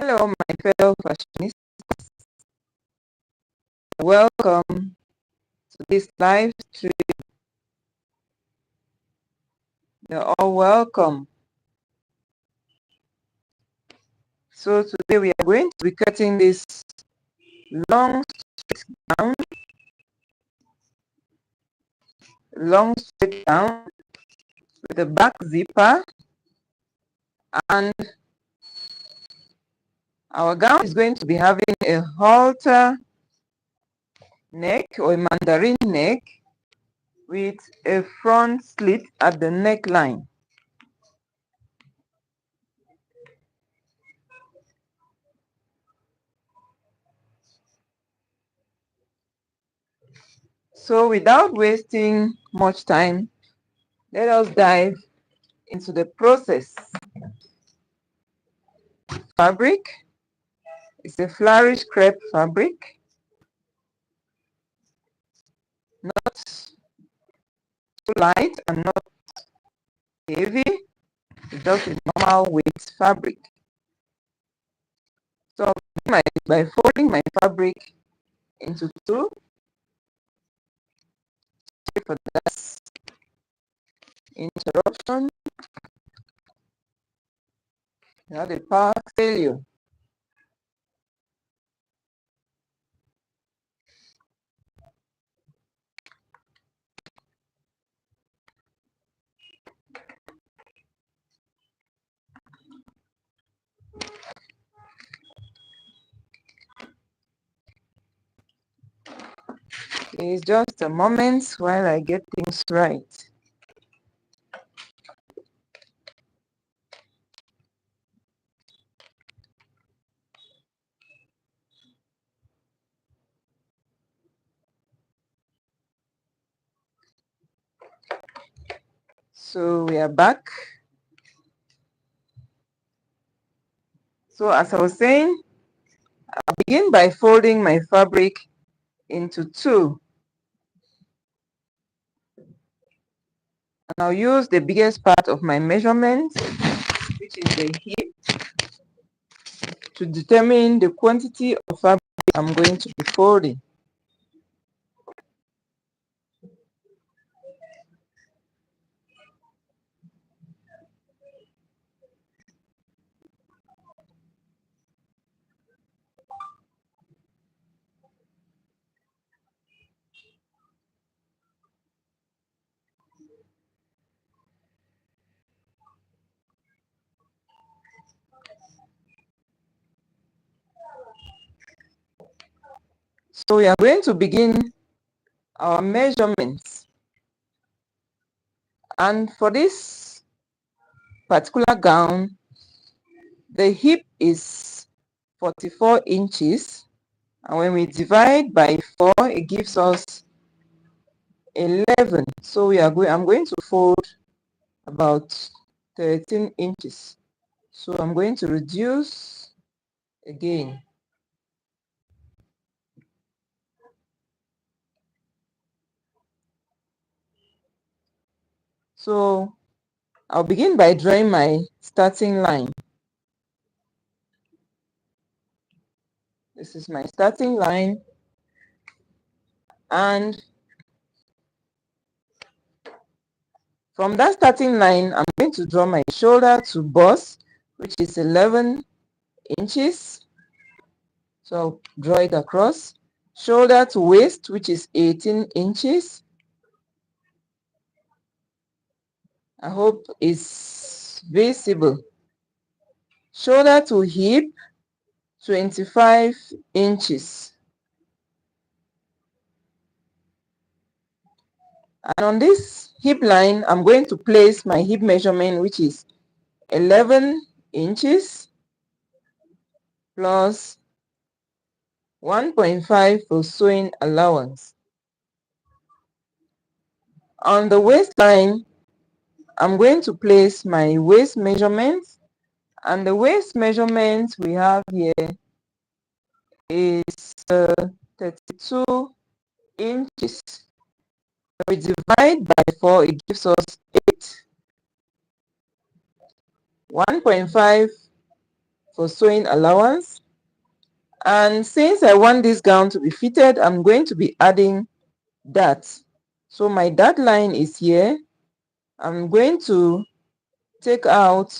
Hello, my fellow fashionistas. Welcome to this live stream. You're all welcome. So today we are going to be cutting this long straight gown with a back zipper, and our gown is going to be having a halter neck or a mandarin neck with a front slit at the neckline. So without wasting much time, let us dive into the process. Fabric is a flourish crepe fabric, not too light and not heavy. It's just a normal weight fabric. So I'll begin by folding my fabric into two. Sorry for that interruption. I had a power failure. It's just a moment while I get things right. So we are back. So as I was saying, I'll begin by folding my fabric into two. And I'll use the biggest part of my measurement, which is the hip, to determine the quantity of fabric I'm going to be folding. So we are going to begin our measurements. And for this particular gown, the hip is 44 inches. And when we divide by 4, it gives us 11. So I'm going to fold about 13 inches. So I'm going to reduce again. So I'll begin by drawing my starting line. This is my starting line, and from that starting line, I'm going to draw my shoulder to bust, which is 11 inches. So I'll draw it across. Shoulder to waist, which is 18 inches. I hope it's visible. Shoulder to hip, 25 inches. And on this hip line, I'm going to place my hip measurement, which is 11 inches plus 1.5 for sewing allowance. On the waistline, I'm going to place my waist measurement, and the waist measurement we have here is 32 inches. We divide by 4, it gives us 8. 1.5 for sewing allowance. And since I want this gown to be fitted, I'm going to be adding darts. So my dart line is here. I'm going to take out,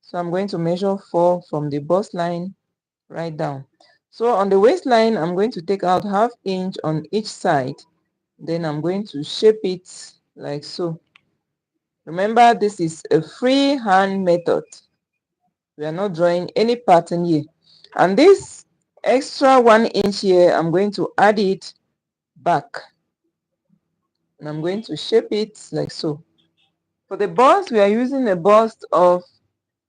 so I'm going to measure 4 from the bust line right down. So on the waistline, I'm going to take out 1/2 inch on each side. Then I'm going to shape it like so. Remember, this is a freehand method. We are not drawing any pattern here. And this extra 1 inch here, I'm going to add it back. And I'm going to shape it like so. For the bust, we are using a bust of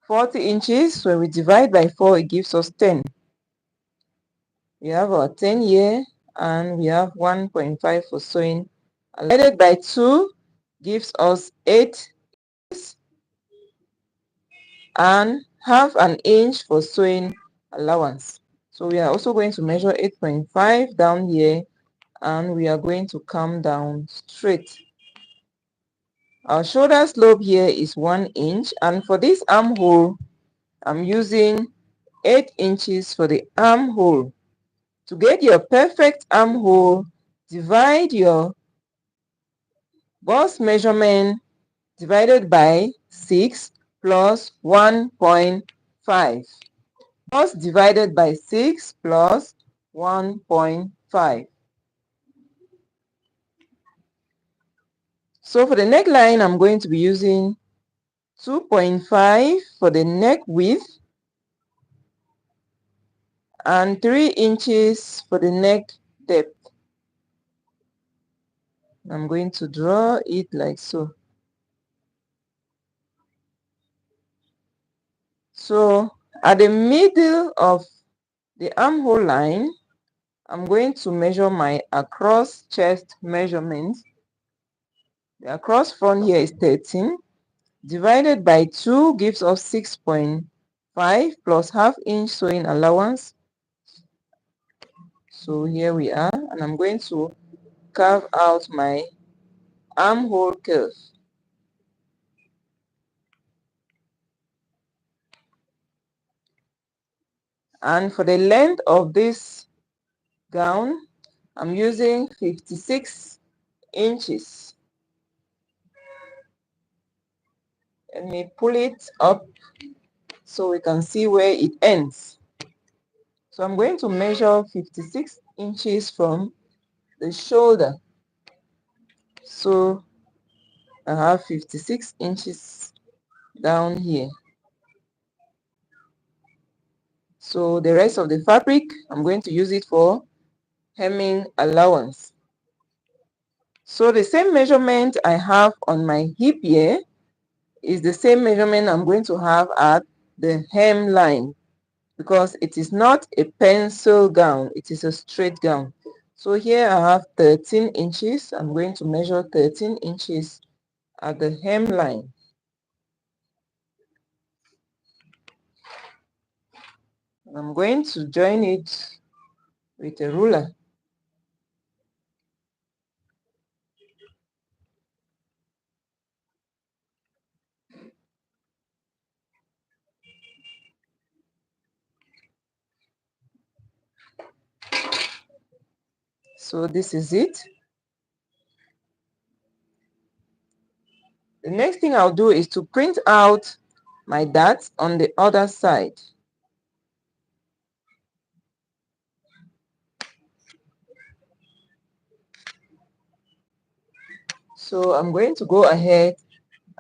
40 inches. When we divide by 4, it gives us 10. We have our 10 here, and we have 1.5 for sewing. Divided by 2 gives us 8 and 1/2 an inch for sewing allowance. So we are also going to measure 8.5 down here, and we are going to come down straight. Our shoulder slope here is 1 inch, and for this armhole, I'm using 8 inches for the armhole. To get your perfect armhole, divide your bust measurement divided by 6 plus 1.5. Bust divided by 6 plus 1.5. So for the neckline, I'm going to be using 2.5 for the neck width and 3 inches for the neck depth. I'm going to draw it like so. So at the middle of the armhole line, I'm going to measure my across chest measurement. The across front here is 13. Divided by 2 gives us 6.5 plus 1/2 inch sewing allowance. So here we are, and I'm going to carve out my armhole curve. And for the length of this gown, I'm using 56 inches. Let me pull it up so we can see where it ends. So I'm going to measure 56 inches from the shoulder. So I have 56 inches down here. So the rest of the fabric, I'm going to use it for hemming allowance. So the same measurement I have on my hip here is the same measurement I'm going to have at the hem line, because it is not a pencil gown, it is a straight gown. So here I have 13 inches. I'm going to measure 13 inches at the hem line. I'm going to join it with a ruler. So this is it. The next thing I'll do is to print out my darts on the other side. So I'm going to go ahead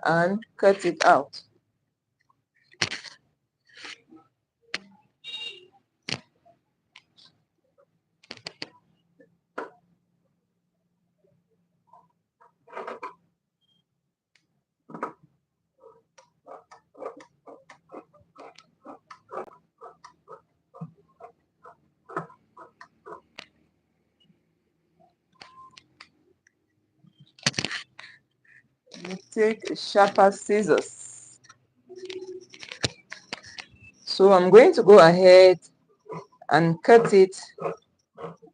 and cut it out. You take a sharper scissors. So I'm going to go ahead and cut it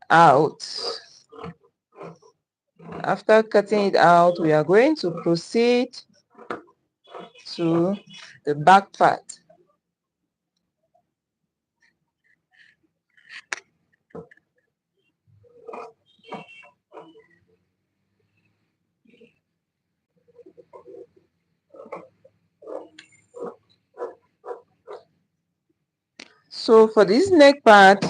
out. After cutting it out, we are going to proceed to the back part. So for this neck part,